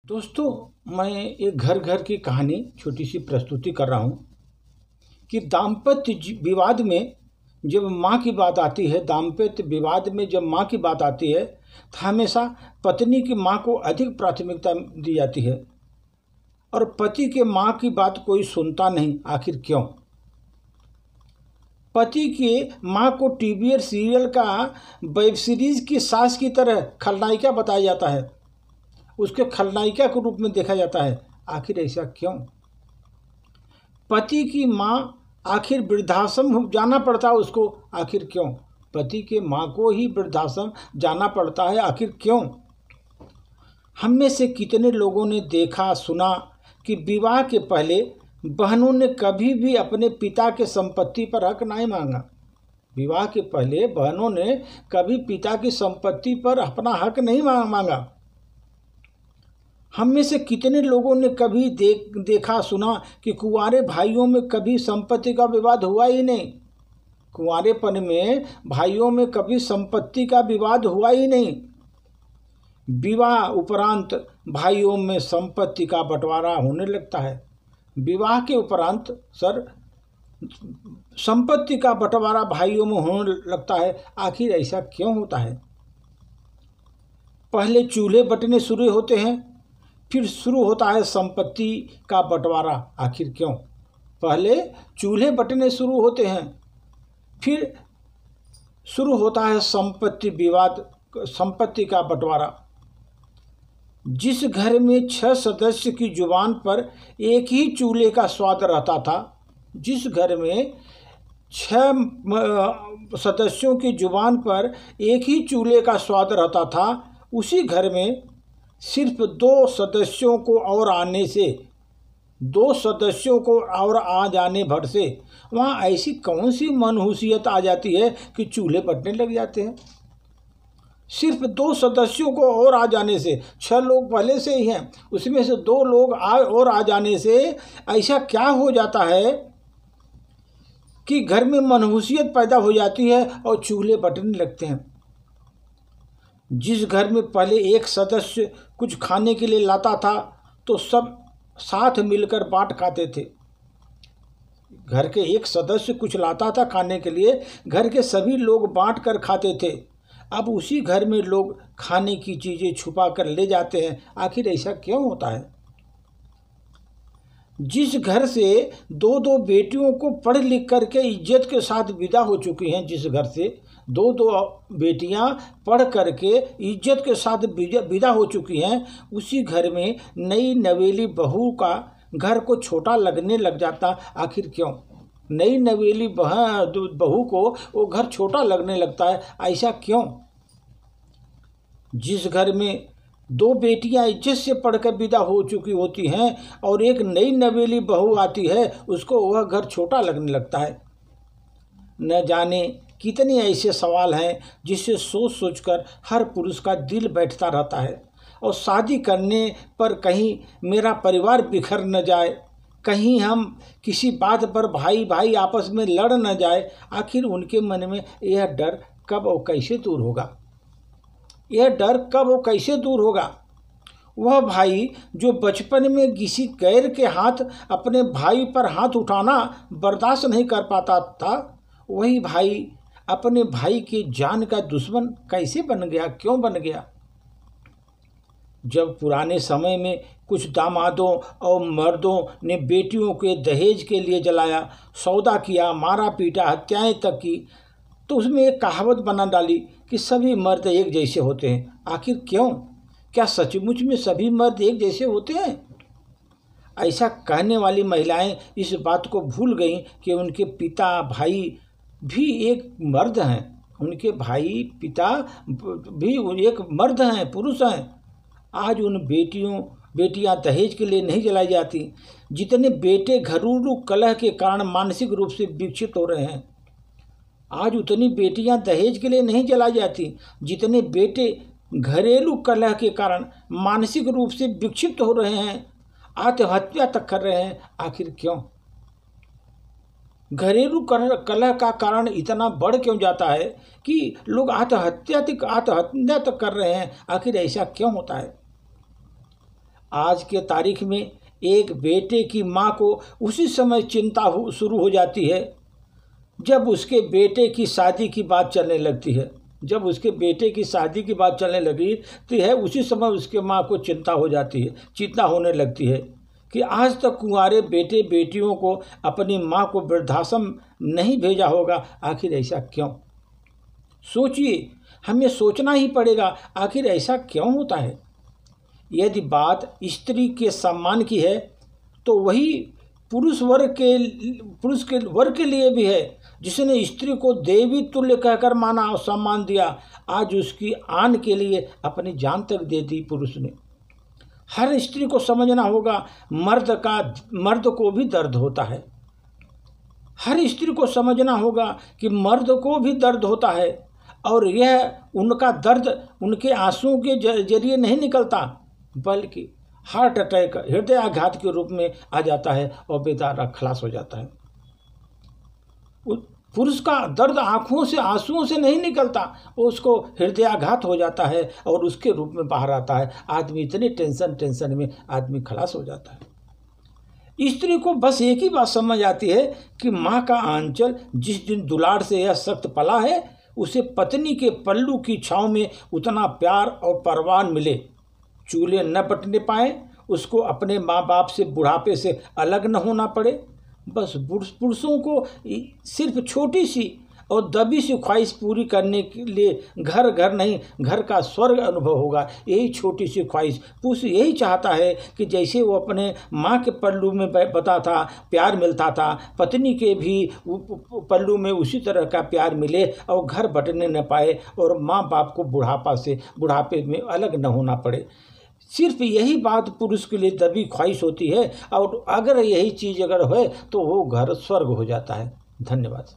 दोस्तों, मैं एक घर घर की कहानी छोटी सी प्रस्तुति कर रहा हूँ कि दाम्पत्य विवाद में जब माँ की बात आती है, दाम्पत्य विवाद में जब माँ की बात आती है तो हमेशा पत्नी की माँ को अधिक प्राथमिकता दी जाती है और पति के माँ की बात कोई सुनता नहीं। आखिर क्यों? पति के माँ को टीवी और सीरियल का वेब सीरीज की सास की तरह खलनायिका बताया जाता है, उसके खलनायिका के रूप में देखा जाता है। आखिर ऐसा क्यों? पति की माँ आखिर वृद्धाश्रम जाना पड़ता है उसको, आखिर क्यों? पति के माँ को ही वृद्धाश्रम जाना पड़ता है, आखिर क्यों? हम में से कितने लोगों ने देखा सुना कि विवाह के पहले बहनों ने कभी भी अपने पिता के संपत्ति पर हक नहीं मांगा। विवाह के पहले बहनों ने कभी पिता की संपत्ति पर अपना हक नहीं मांगा। हम में से कितने लोगों ने कभी देखा सुना कि कुंवारे भाइयों में कभी संपत्ति का विवाद हुआ ही नहीं। कुंवारेपन में भाइयों में कभी संपत्ति का विवाद हुआ ही नहीं। विवाह उपरांत भाइयों में संपत्ति का बंटवारा होने लगता है। विवाह के उपरांत संपत्ति का बंटवारा भाइयों में होने लगता है। आखिर ऐसा क्यों होता है? पहले चूल्हे बंटने शुरू होते हैं, फिर शुरू होता है संपत्ति का बंटवारा। आखिर क्यों? पहले चूल्हे बंटने शुरू होते हैं, फिर शुरू होता है संपत्ति विवाद, संपत्ति का बंटवारा। जिस घर में 6 सदस्य की जुबान पर एक ही चूल्हे का स्वाद रहता था, जिस घर में 6 सदस्यों की जुबान पर एक ही चूल्हे का स्वाद रहता था, उसी घर में सिर्फ 2 सदस्यों को और आने से, 2 सदस्यों को और आ जाने भर से वहाँ ऐसी कौन सी मनहूसियत आ जाती है कि चूल्हे बंटने लग जाते हैं। सिर्फ 2 सदस्यों को और आ जाने से, 6 लोग पहले से ही हैं, उसमें से 2 लोग और आ जाने से ऐसा क्या हो जाता है कि घर में मनहूसियत पैदा हो जाती है और चूल्हे बंटने लगते हैं। जिस घर में पहले एक सदस्य कुछ खाने के लिए लाता था तो सब साथ मिलकर बांट खाते थे। घर के एक सदस्य कुछ लाता था खाने के लिए, घर के सभी लोग बांट कर खाते थे। अब उसी घर में लोग खाने की चीज़ें छुपा कर ले जाते हैं। आखिर ऐसा क्यों होता है? जिस घर से 2-2 बेटियों को पढ़ लिख करके इज्जत के साथ विदा हो चुकी हैं, जिस घर से 2-2 बेटियां पढ़ करके इज्जत के साथ विदा हो चुकी हैं, उसी घर में नई नवेली बहू का घर को छोटा लगने लग जाता। आखिर क्यों? नई नवेली बहू को वो घर छोटा लगने लगता है। ऐसा क्यों? जिस घर में 2 बेटियां इज्जत से पढ़कर विदा हो चुकी होती हैं और एक नई नवेली बहू आती है, उसको वह घर छोटा लगने लगता है। न जाने कितने ऐसे सवाल हैं जिससे सोच सोचकर हर पुरुष का दिल बैठता रहता है। और शादी करने पर कहीं मेरा परिवार बिखर न जाए, कहीं हम किसी बात पर भाई भाई आपस में लड़ न जाए। आखिर उनके मन में यह डर कब और कैसे दूर होगा? यह डर कब और कैसे दूर होगा? वह भाई जो बचपन में किसी गैर के हाथ अपने भाई पर हाथ उठाना बर्दाश्त नहीं कर पाता था, वही भाई अपने भाई की जान का दुश्मन कैसे बन गया? क्यों बन गया? जब पुराने समय में कुछ दामादों और मर्दों ने बेटियों के दहेज के लिए जलाया, सौदा किया, मारा पीटा, हत्याएं तक की, तो उसमें एक कहावत बना डाली कि सभी मर्द एक जैसे होते हैं। आखिर क्यों? क्या सचमुच में सभी मर्द एक जैसे होते हैं? ऐसा कहने वाली महिलाएं इस बात को भूल गईं कि उनके पिता भाई भी एक मर्द हैं, उनके भाई पिता भी एक मर्द हैं, पुरुष हैं। आज उन बेटियां दहेज के लिए नहीं जलाई जाती। जितने बेटे घरेलू कलह के कारण मानसिक रूप से विकसित हो रहे हैं, आज उतनी बेटियां दहेज के लिए नहीं जलाई जाती जितने बेटे घरेलू कलह के कारण मानसिक रूप से विकसित हो रहे हैं, आत्महत्या तक कर रहे हैं। आखिर क्यों? घरेलू कलह का कारण इतना बढ़ क्यों जाता है कि लोग आत्महत्या तक कर रहे हैं? आखिर ऐसा क्यों होता है? आज के तारीख में एक बेटे की माँ को उसी समय चिंता शुरू हो जाती है जब उसके बेटे की शादी की बात चलने लगती है। जब उसके बेटे की शादी की बात चलने लगती है उसी समय उसके माँ को चिंता हो जाती है, चिंता होने लगती है कि आज तक कुंवारे बेटे बेटियों को अपनी माँ को वृद्धाश्रम नहीं भेजा होगा, आखिर ऐसा क्यों? सोचिए, हमें सोचना ही पड़ेगा आखिर ऐसा क्यों होता है। यदि बात स्त्री के सम्मान की है तो वही पुरुष के वर्ग के लिए भी है, जिसने स्त्री को देवी तुल्य कहकर माना और सम्मान दिया। आज उसकी आन के लिए अपनी जान तक दे दी पुरुष ने। हर स्त्री को समझना होगा मर्द को भी दर्द होता है। हर स्त्री को समझना होगा कि मर्द को भी दर्द होता है और यह उनका दर्द उनके आंसुओं के जरिए नहीं निकलता, बल्कि हार्ट अटैक, हृदय आघात के रूप में आ जाता है और बेचारा खलास हो जाता है। पुरुष का दर्द आंखों से, आंसुओं से नहीं निकलता, उसको हृदयाघात हो जाता है और उसके रूप में बाहर आता है। आदमी इतने टेंशन में आदमी खलास हो जाता है। स्त्री को बस एक ही बात समझ आती है कि माँ का आंचल जिस दिन दुलार से यह सख्त पला है, उसे पत्नी के पल्लू की छाँव में उतना प्यार और परवान मिले। चूल्हे न बटने पाए, उसको अपने माँ बाप से बुढ़ापे से अलग न होना पड़े। बस पुरुषों को सिर्फ छोटी सी और दबी सी ख्वाहिश पूरी करने के लिए घर नहीं, घर का स्वर्ग अनुभव होगा। यही छोटी सी ख्वाहिश पुरुष यही चाहता है कि जैसे वो अपने माँ के पल्लू में बता था, प्यार मिलता था, पत्नी के भी पल्लू में उसी तरह का प्यार मिले और घर बटने न पाए और माँ बाप को बुढ़ापे में अलग न होना पड़े। सिर्फ यही बात पुरुष के लिए दबी ख्वाहिश होती है और अगर यही चीज़ अगर है तो वो घर स्वर्ग हो जाता है। धन्यवाद।